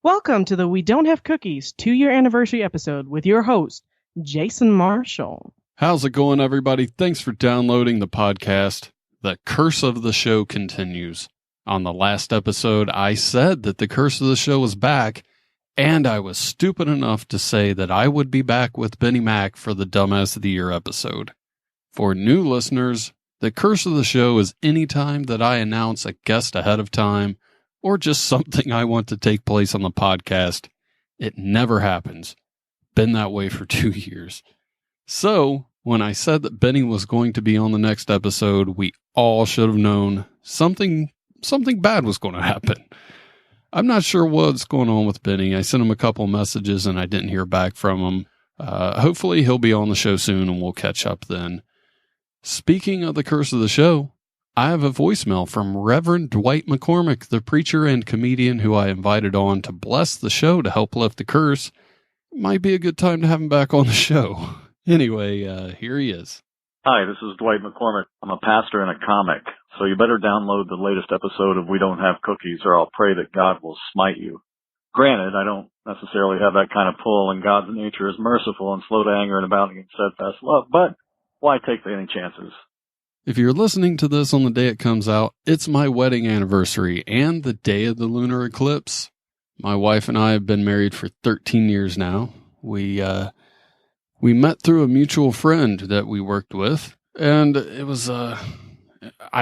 Welcome to the We Don't Have Cookies 2-year anniversary episode with your host, Jason Marshall. How's it going, everybody? Thanks for downloading the podcast. The curse of the show continues. On the last episode, I said that the curse of the show was back, and I was stupid enough to say that I would be back with Benny Mac for the Dumbass of the Year episode. For new listeners, the curse of the show is any time that I announce a guest ahead of time or just something I want to take place on the podcast. It never happens. Been that way for 2 years. So, when I said that Benny was going to be on the next episode, we all should have known something bad was going to happen. I'm not sure what's going on with Benny. I sent him a couple messages and I didn't hear back from him. Hopefully he'll be on the show soon and we'll catch up then. Speaking of the curse of the show, I have a voicemail from Reverend Dwight McCormick, the preacher and comedian who I invited on to bless the show to help lift the curse. Might be a good time to have him back on the show. Anyway, here he is. Hi, this is Dwight McCormick. I'm a pastor and a comic, so you better download the latest episode of We Don't Have Cookies or I'll pray that God will smite you. Granted, I don't necessarily have that kind of pull, and God's nature is merciful and slow to anger and abounding in steadfast love, but why take any chances? If you're listening to this on the day it comes out, it's my wedding anniversary and the day of the lunar eclipse. My wife and I have been married for 13 years now. We met through a mutual friend that we worked with, and it was, I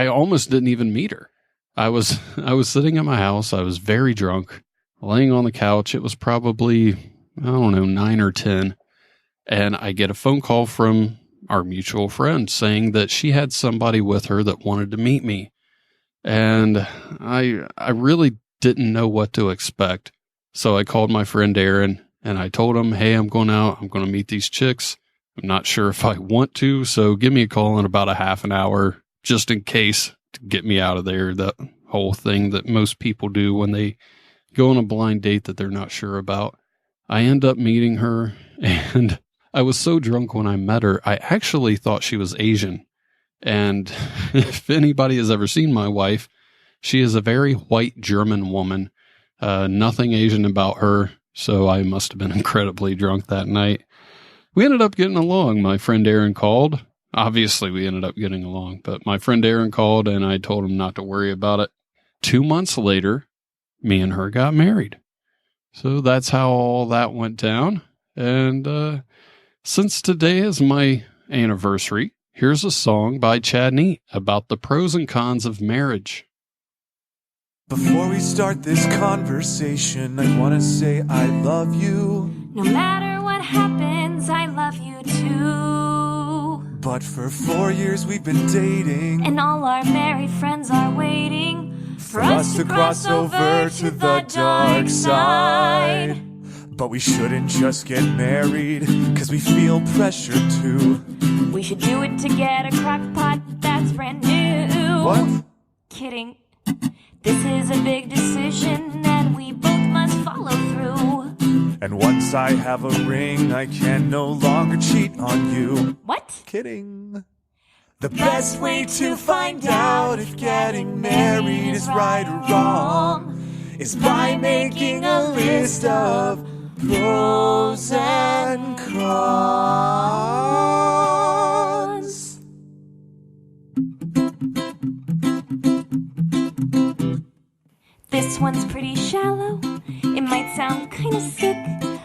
almost didn't even meet her. I was sitting at my house. I was very drunk, laying on the couch. It was probably, 9 or 10. And I get a phone call from our mutual friend saying that she had somebody with her that wanted to meet me. And I really didn't know what to expect. So I called my friend Aaron and I told him, hey, I'm going out. I'm going to meet these chicks. I'm not sure if I want to, so give me a call in about a half an hour just in case to get me out of there. That whole thing that most people do when they go on a blind date that they're not sure about. I end up meeting her, and I was so drunk when I met her, I actually thought she was Asian. And if anybody has ever seen my wife, she is a very white German woman. Nothing Asian about her, so I must have been incredibly drunk that night. We ended up getting along. My friend Aaron called. Obviously, we ended up getting along, but my friend Aaron called and I told him not to worry about it. 2 months later, me and her got married. So that's how all that went down. And since today is my anniversary, here's a song by Chad Neidt about the pros and cons of marriage. Before we start this conversation, I want to say I love you. No matter what happens, I love you too. But for 4 years we've been dating, And all our married friends are waiting for us to cross over to the dark side. but we shouldn't just get married, 'cause we feel pressure to. We should do it to get a crock pot that's brand new. What? Kidding. This is a big decision and we both must follow through. And once I have a ring, I can no longer cheat on you. What? Kidding. The best way to find out if getting married is right or wrong is by making a list of pros and cons. This one's pretty shallow. It might sound kinda sick,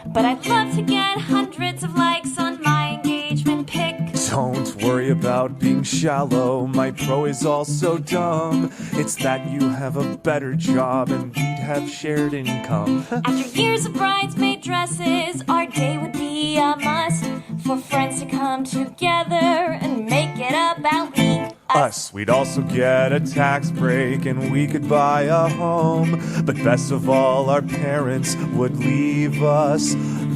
but I'd love to get hundreds of likes on my engagement pic. Don't worry about being shallow. My pro is also dumb. It's that you have a better job and we'd have shared income. After years of bridesmaid dresses, our day would be a must for friends to come together and make it about me. Us. We'd also get a tax break and we could buy a home. But best of all, our parents would leave us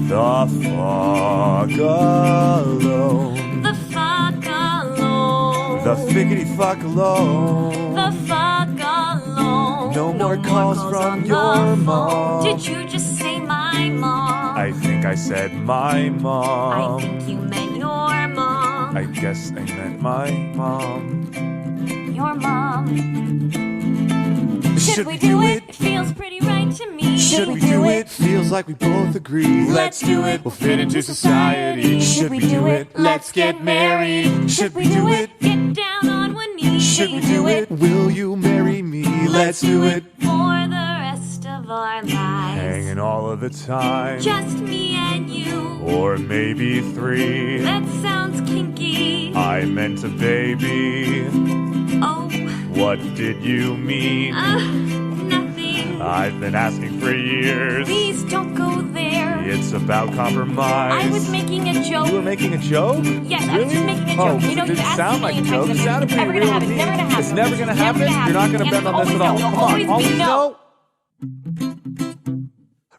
the fuck alone. The fuck alone. The figgity fuck alone. The fuck alone. No more calls from on your the mom. phone. Did you just say my mom? I think I said my mom. I think you meant your mom. I guess I meant my mom. Your mom. Should we do it? It feels pretty right to me. Should we do it? Feels like we both agree. Let's do it. We'll fit into society. Should we do it? Let's get married. Should we do it? Get down on one knee. Should we do it? Will you marry me? Let's do it. For the rest of our lives. Hanging all of the time. Just me and you. Or maybe 3. That sounds kinky. I meant a baby. Oh. What did you mean? Nothing. I've been asking for years. Please don't go there. It's about compromise. I was making a joke. You were making a joke? Yes, I was just making a joke. Oh, You know, it you didn't asked sound me like a many joke. times, It sounded it's pretty never real gonna to me. happen. It's never gonna happen? You're not gonna bet on this at all. Come on, always no.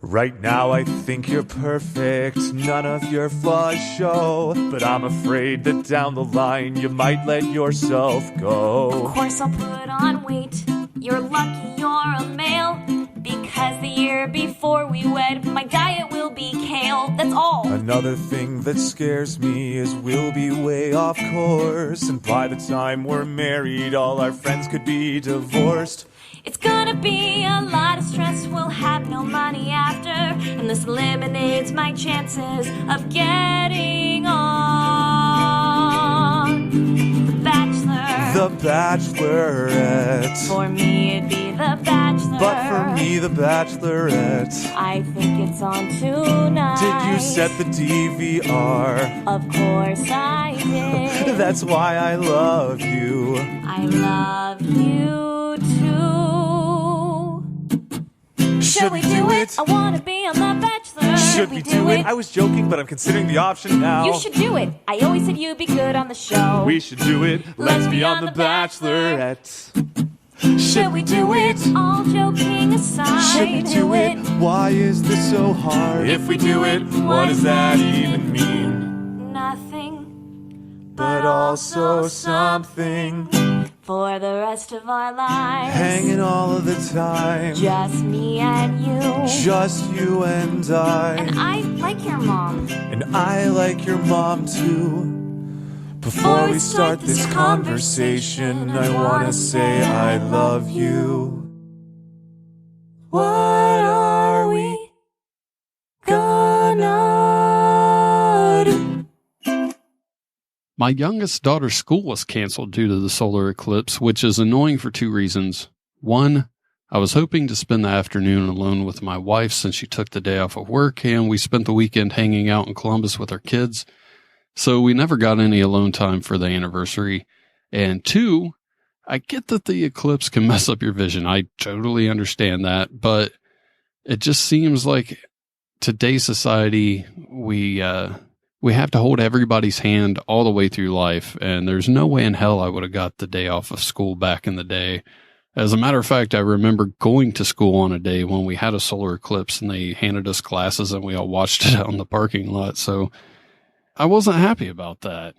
Right now I think you're perfect, none of your flaws show. But I'm afraid that down the line you might let yourself go. Of course I'll put on weight. You're lucky you're a male. Because the year before we wed, my diet will be kale. That's all. Another thing that scares me is we'll be way off course. And by the time we're married, all our friends could be divorced. It's gonna be a lot of stress, we'll have no money after, and this eliminates my chances of getting on. The Bachelor. The Bachelorette. For me it'd be The Bachelor. But for me, The Bachelorette. I think it's on tonight. Did you set the DVR? Of course I did. That's why I love you. I love you too. Should we do it? I wanna be on The Bachelor. Should we do it? I was joking, but I'm considering the option now. You should do it. I always said you'd be good on the show. We should do it. Let's be on The Bachelorette. Should we do it? All joking aside. Should we do it? Why is this so hard? If we do it, what does that even mean? Nothing. But also something. For the rest of our lives. Hanging all of the time. Just me and you. Just you and I. And I like your mom. And I like your mom too. Before we start this conversation, I wanna say I love you. What are we gonna do? My youngest daughter's school was canceled due to the solar eclipse, which is annoying for 2 reasons. One, I was hoping to spend the afternoon alone with my wife since she took the day off of work, and we spent the weekend hanging out in Columbus with our kids. So we never got any alone time for the anniversary. And 2, I get that the eclipse can mess up your vision. I totally understand that, but it just seems like today's society, we have to hold everybody's hand all the way through life, and there's no way in hell I would have got the day off of school back in the day. As a matter of fact, I remember going to school on a day when we had a solar eclipse and they handed us glasses and we all watched it out in the parking lot. So I wasn't happy about that.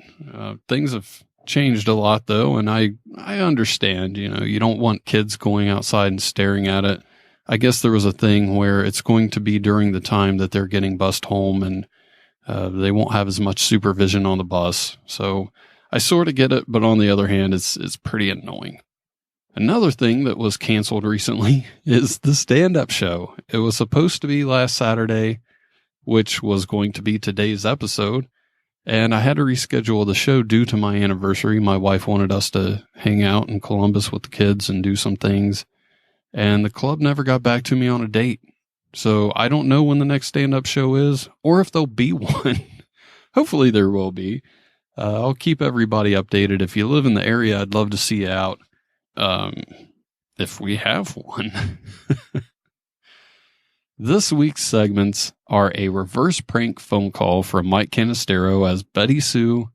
Things have changed a lot though, and I understand, you don't want kids going outside and staring at it. I guess there was a thing where it's going to be during the time that they're getting bused home and they won't have as much supervision on the bus. So I sort of get it, but on the other hand, it's pretty annoying. Another thing that was canceled recently is the stand-up show. It was supposed to be last Saturday, which was going to be today's episode, and I had to reschedule the show due to my anniversary. My wife wanted us to hang out in Columbus with the kids and do some things, and the club never got back to me on a date. So I don't know when the next stand-up show is, or if there'll be one. Hopefully there will be. I'll keep everybody updated. If you live in the area, I'd love to see you out. If we have one. This week's segments are a reverse prank phone call from Mike Canestaro as Betty Sue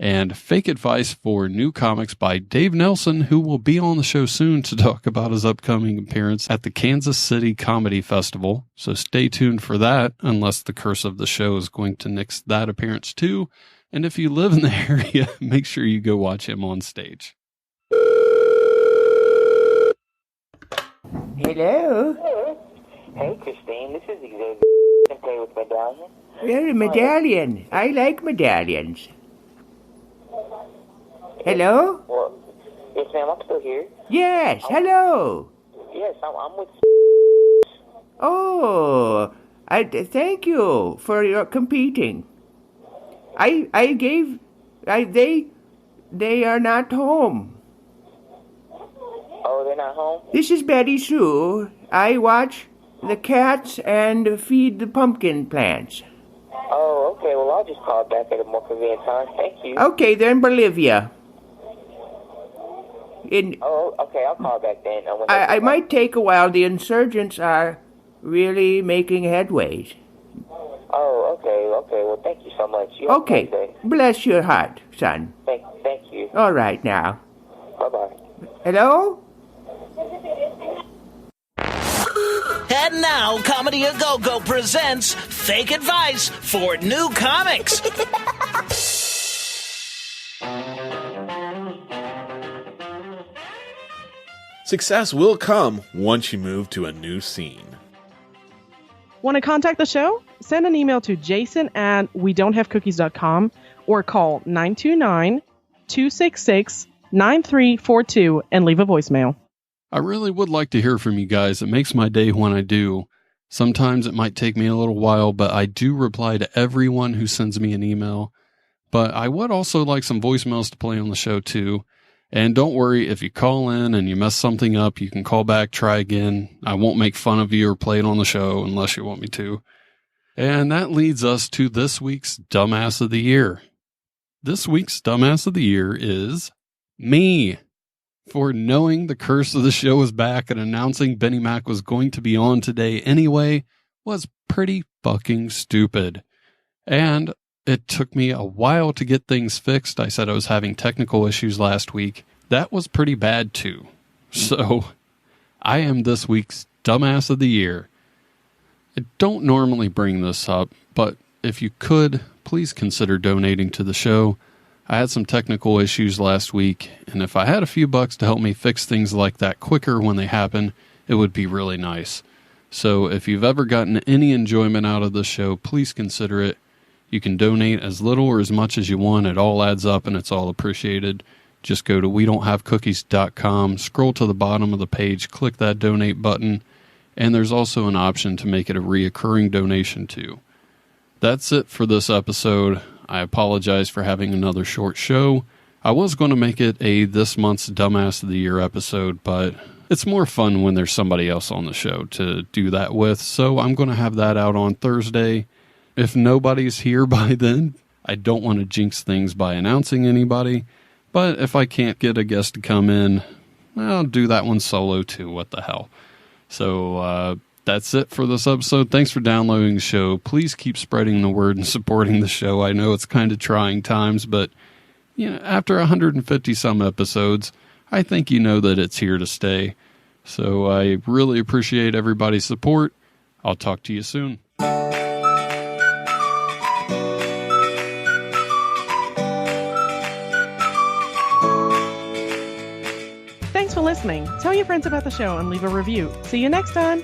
and fake advice for new comics by Dave Nelson, who will be on the show soon to talk about his upcoming appearance at the Kansas City Comedy Festival. So stay tuned for that, unless the curse of the show is going to nix that appearance too. And if you live in the area, make sure you go watch him on stage. Hello? Hey, Christine, this is Xavier. Can I play with medallion? Well, a medallion. I like medallions. Hello? Well, yes, ma'am, I'm still here. Yes, hello. Yes, I'm with... Oh, thank you for your competing. They are not home. Oh, they're not home? This is Betty Sue. I watch the cats and feed the pumpkin plants. Oh, okay. Well, I'll just call back at a more convenient time. Thank you. Okay, they're in Bolivia. Oh, okay. I'll call back then. I might take a while. The insurgents are really making headways. Oh, okay. Well, thank you so much. You have a nice day. Bless your heart, son. Thank you. All right, now. Bye-bye. Hello? And now, Comedy A Go-Go presents Fake Advice for New Comics. Success will come once you move to a new scene. Want to contact the show? Send an email to jason@wedon'thavecookies.com or call 929-266-9342 and leave a voicemail. I really would like to hear from you guys. It makes my day when I do. Sometimes it might take me a little while, but I do reply to everyone who sends me an email. But I would also like some voicemails to play on the show too. And don't worry, if you call in and you mess something up, you can call back, try again. I won't make fun of you or play it on the show unless you want me to. And that leads us to this week's Dumbass of the Year. This week's Dumbass of the Year is me. For knowing the curse of the show was back and announcing Benny Mac was going to be on today anyway was pretty fucking stupid. And it took me a while to get things fixed. I said I was having technical issues last week. That was pretty bad too. So I am this week's Dumbass of the Year. I don't normally bring this up, but if you could, please consider donating to the show. I had some technical issues last week, and if I had a few bucks to help me fix things like that quicker when they happen, it would be really nice. So if you've ever gotten any enjoyment out of this show, please consider it. You can donate as little or as much as you want. It all adds up and it's all appreciated. Just go to wedon'thavecookies.com, scroll to the bottom of the page, click that donate button, and there's also an option to make it a reoccurring donation too. That's it for this episode. I apologize for having another short show. I was going to make it a this month's Dumbass of the Year episode, but it's more fun when there's somebody else on the show to do that with, so I'm going to have that out on Thursday. If nobody's here by then, I don't want to jinx things by announcing anybody, but if I can't get a guest to come in, I'll do that one solo too. What the hell? So, that's it for this episode. Thanks for downloading the show. Please keep spreading the word and supporting the show. I know it's kind of trying times, but after 150 some episodes, I think you know that it's here to stay. So I really appreciate everybody's support. I'll talk to you soon. Thanks for listening. Tell your friends about the show and leave a review. See you next time.